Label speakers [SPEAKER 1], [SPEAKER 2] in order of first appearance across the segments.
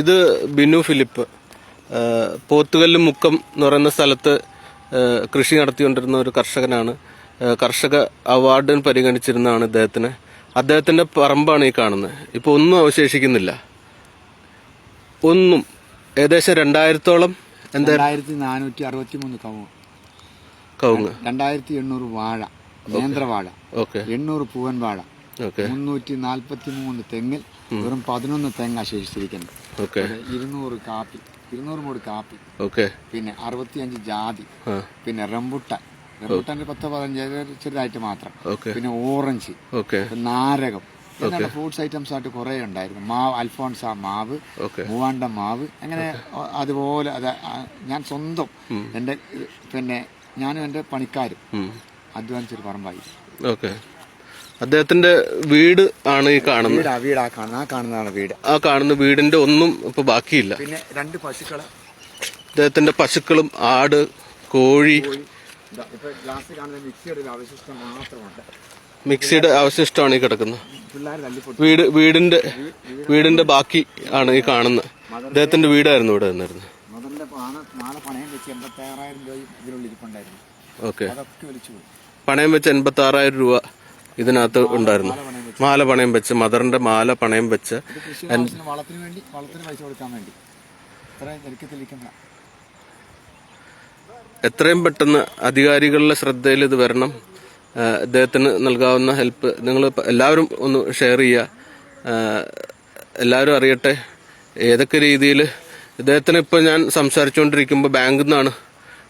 [SPEAKER 1] ഇത് ബിനു ഫിലിപ്പ്, പോത്തുകല്ല് മുക്കം എന്ന് പറയുന്ന സ്ഥലത്ത് കൃഷി നടത്തിക്കൊണ്ടിരുന്ന ഒരു കർഷകനാണ്. കർഷക അവാർഡിന് പരിഗണിച്ചിരുന്നതാണ് ഇദ്ദേഹത്തിന്. അദ്ദേഹത്തിന്റെ പറമ്പാണ് ഈ കാണുന്നത്. ഇപ്പോൾ ഒന്നും അവശേഷിക്കുന്നില്ല, ഒന്നും. ഏകദേശം 2000-ഓളം
[SPEAKER 2] 2463 കവുങ്ങ്, 2800 വാഴ, നേന്ത്രവാഴ, 800 പൂവൻ വാഴ, 343 തെങ്ങിൽ വെറും 11 തെങ്ങ് ശേഷിച്ചിരിക്കുന്നു. 200 മൂട് കാപ്പി, പിന്നെ 65 ജാതി, പിന്നെ റംബുട്ടാന്റെ 10-15 ചെറുതായിട്ട് മാത്രം, പിന്നെ ഓറഞ്ച്, നാരകം, ഇങ്ങനെയുള്ള ഫ്രൂട്ട്സ് ഐറ്റംസ് ആയിട്ട് കുറെ ഉണ്ടായിരുന്നു. മാവ്, അൽഫോൺസ മാവ്, മൂവാണ്ട മാവ്, അങ്ങനെ അതുപോലെ. ഞാൻ സ്വന്തം പിന്നെ ഞാനും എൻ്റെ പണിക്കാരും അധ്വാനിച്ചൊരു പറമ്പായി.
[SPEAKER 1] അദ്ദേഹത്തിന്റെ വീട് ആണ് ഈ കാണുന്നത്.
[SPEAKER 2] കാണുന്നതാണ് വീട്.
[SPEAKER 1] ആ കാണുന്ന വീടിന്റെ ഒന്നും ഇപ്പൊ ബാക്കിയില്ല.
[SPEAKER 2] പിന്നെ 2 പശുക്കള്, അദ്ദേഹത്തിന്റെ
[SPEAKER 1] പശുക്കളും, ആട്, കോഴി.
[SPEAKER 2] ഗ്ലാസ് കാണുന്ന മിക്സിയുടെ ഒരു അവശിഷ്ടം മാത്രമുണ്ട്.
[SPEAKER 1] മിക്സിയുടെ അവശിഷ്ടമാണ് ഈ കിടക്കുന്നത്. വീടിന്റെ ബാക്കി ആണ് ഈ കാണുന്നത്. അദ്ദേഹത്തിന്റെ വീടായിരുന്നു ഇവിടെ നിന്നിരുന്നത്.
[SPEAKER 2] മദറിന്റെ മാല പണയം വെച്ച് 86,000 രൂപ ഇതിനുള്ളിരിപ്പുണ്ടായിരുന്നു. അതൊക്കെ വലിച്ചു പോയി.
[SPEAKER 1] പണയം വെച്ച് 86,000 രൂപ ഇതിനകത്ത് ഉണ്ടായിരുന്നു. മാല പണയം വെച്ച്, മദറിന്റെ മാല പണയം വെച്ച്,
[SPEAKER 2] വളത്തിന് പൈസ കൊടുക്കാൻ വേണ്ടി.
[SPEAKER 1] എത്രയും പെട്ടെന്ന് അധികാരികളുടെ ശ്രദ്ധയിൽ ഇത് വരണം. ഇദ്ദേഹത്തിന് നൽകാവുന്ന ഹെൽപ്പ് നിങ്ങൾ എല്ലാവരും ഒന്ന് ഷെയർ ചെയ്യുക. എല്ലാവരും അറിയട്ടെ ഏതൊക്കെ രീതിയിൽ. ഇദ്ദേഹത്തിന് ഇപ്പോൾ ഞാൻ സംസാരിച്ചുകൊണ്ടിരിക്കുമ്പോൾ ബാങ്കിൽ നിന്നാണ്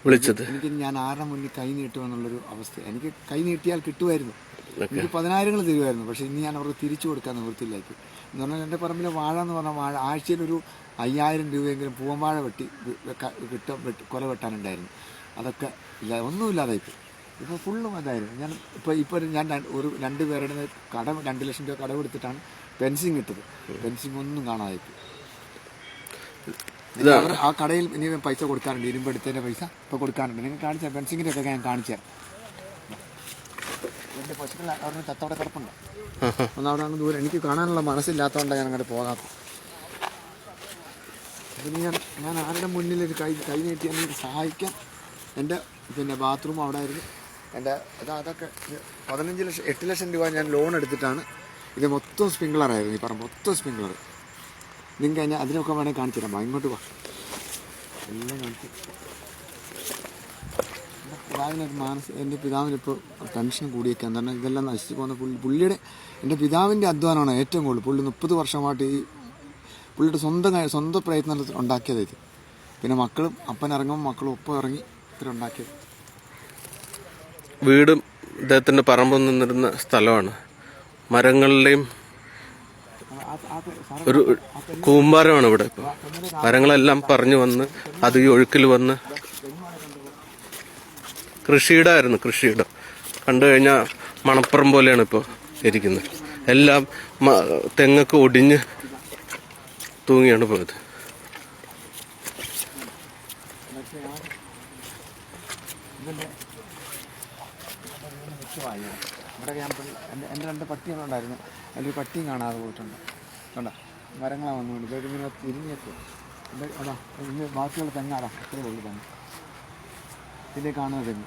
[SPEAKER 1] വിളിച്ചത്.
[SPEAKER 2] ഞാൻ ആരുടെ മുന്നിൽ കൈ നീട്ടുമെന്നുള്ളൊരു അവസ്ഥ. എനിക്ക് കൈ നീട്ടിയാൽ കിട്ടുമായിരുന്നു, എനിക്ക് 10,000 തരുമായിരുന്നു. പക്ഷെ ഇനി ഞാൻ അവർക്ക് തിരിച്ചു കൊടുക്കാൻ നിവൃത്തിയിലേക്ക്. എന്ന് പറഞ്ഞാൽ എൻ്റെ പറമ്പിലെ വാഴ എന്ന് പറഞ്ഞാൽ വാഴ ആഴ്ചയിലൊരു 5,000 രൂപയെങ്കിലും പൂവൻ വാഴ കൊല വെട്ടാനുണ്ടായിരുന്നു. അതൊക്കെ ഇല്ല, ഒന്നുമില്ലാതായിപ്പോൾ. ഇപ്പോൾ ഫുള്ളും അതായിരുന്നു. ഇപ്പോൾ ഞാൻ 2 പേരുടെ 2 ലക്ഷം രൂപ കടമെടുത്തിട്ടാണ് ഫെൻസിങ് ഇട്ടത്. ഫെൻസിങ് ഒന്നും കാണാതായിപ്പോൾ. ആ കടയിൽ ഇനി പൈസ കൊടുക്കാറുണ്ട്, ഇരുമ്പ് എടുത്തതിൻ്റെ പൈസ ഇപ്പോൾ കൊടുക്കാറുണ്ട്. നിങ്ങൾ കാണിച്ചാൽ ഫെൻസിങ്ങിൻ്റെ ഒക്കെ ഞാൻ കാണിച്ചു തരാം. എൻ്റെ പശുക്കൾ അവിടെ ചത്തോടെ കിടപ്പുണ്ട്. ഒന്നവിടെ അങ്ങ് ദൂരം എനിക്ക് കാണാനുള്ള മനസ്സില്ലാത്തതുകൊണ്ടാണ് ഞാൻ അങ്ങോട്ട് പോകാത്തത്. പിന്നെ ഞാൻ ആരുടെ മുന്നിൽ ഒരു കൈ നീട്ടി എനിക്ക് സഹായിക്കാൻ. എൻ്റെ ബാത്റൂം അവിടെ ആയിരുന്നു. എൻ്റെ അതൊക്കെ 8 ലക്ഷം രൂപ ഞാൻ ലോൺ എടുത്തിട്ടാണ്. ഇത് മൊത്തം സ്പ്രിംഗ്ലറായിരുന്നു. ഈ പറമ്പ് മൊത്തം സ്പ്രിംഗ്ലർ. നിങ്ങൾക്ക് അതിനൊക്കെ വേണമെങ്കിൽ കാണിച്ചു തരാം. ഇങ്ങോട്ട് വാ, എല്ലാം കാണിച്ചു. എൻ്റെ പിതാവിനിപ്പോൾ ടെൻഷൻ കൂടിയൊക്കെയാണ്. കാരണം ഇതെല്ലാം നശിച്ചു പോകുന്ന എൻ്റെ പിതാവിൻ്റെ അധ്വാനമാണ് ഏറ്റവും കൂടുതൽ. പുള്ളി 30 വർഷമായിട്ട് ഈ പുള്ളിയുടെ സ്വന്തം പ്രയത്നത്തിൽ ഉണ്ടാക്കിയത് ഇത്. പിന്നെ മക്കളും അപ്പൻ ഇറങ്ങുമ്പോൾ മക്കളും ഒപ്പം ഇറങ്ങി ഇത്ര ഉണ്ടാക്കിയത്.
[SPEAKER 1] വീടും ഇദ്ദേഹത്തിൻ്റെ പറമ്പിൽ നിന്നിരുന്ന സ്ഥലമാണ്. മരങ്ങളുടെയും ഒരു കൂമ്പാരമാണ് ഇവിടെ. ഇപ്പോൾ മരങ്ങളെല്ലാം പറഞ്ഞു വന്ന് അത് ഈ ഒഴുക്കിൽ വന്ന് കൃഷിയുടെ കണ്ടു കഴിഞ്ഞാൽ മണപ്പുറം പോലെയാണ് ഇപ്പോൾ ഇരിക്കുന്നത്. എല്ലാം തെങ്ങൊക്കെ ഒടിഞ്ഞ് തൂങ്ങിയാണ് പോയത്.
[SPEAKER 2] ഇവിടെ എൻ്റെ 2 പട്ടികളുണ്ടായിരുന്നു. അതിലൊരു പട്ടിയും കാണാതെ പോയിട്ടുണ്ട്. കണ്ട മരങ്ങളാണ് വന്നുകൊണ്ട് ഇങ്ങനെ തിരിഞ്ഞേക്കും. അതാ ഇന്ന് ബാക്കിയുള്ള തെങ്ങാടാ, അത്രേ ഉള്ളു തെങ്ങ്. ഇതിലേക്ക് കാണുന്ന തെങ്ങ്.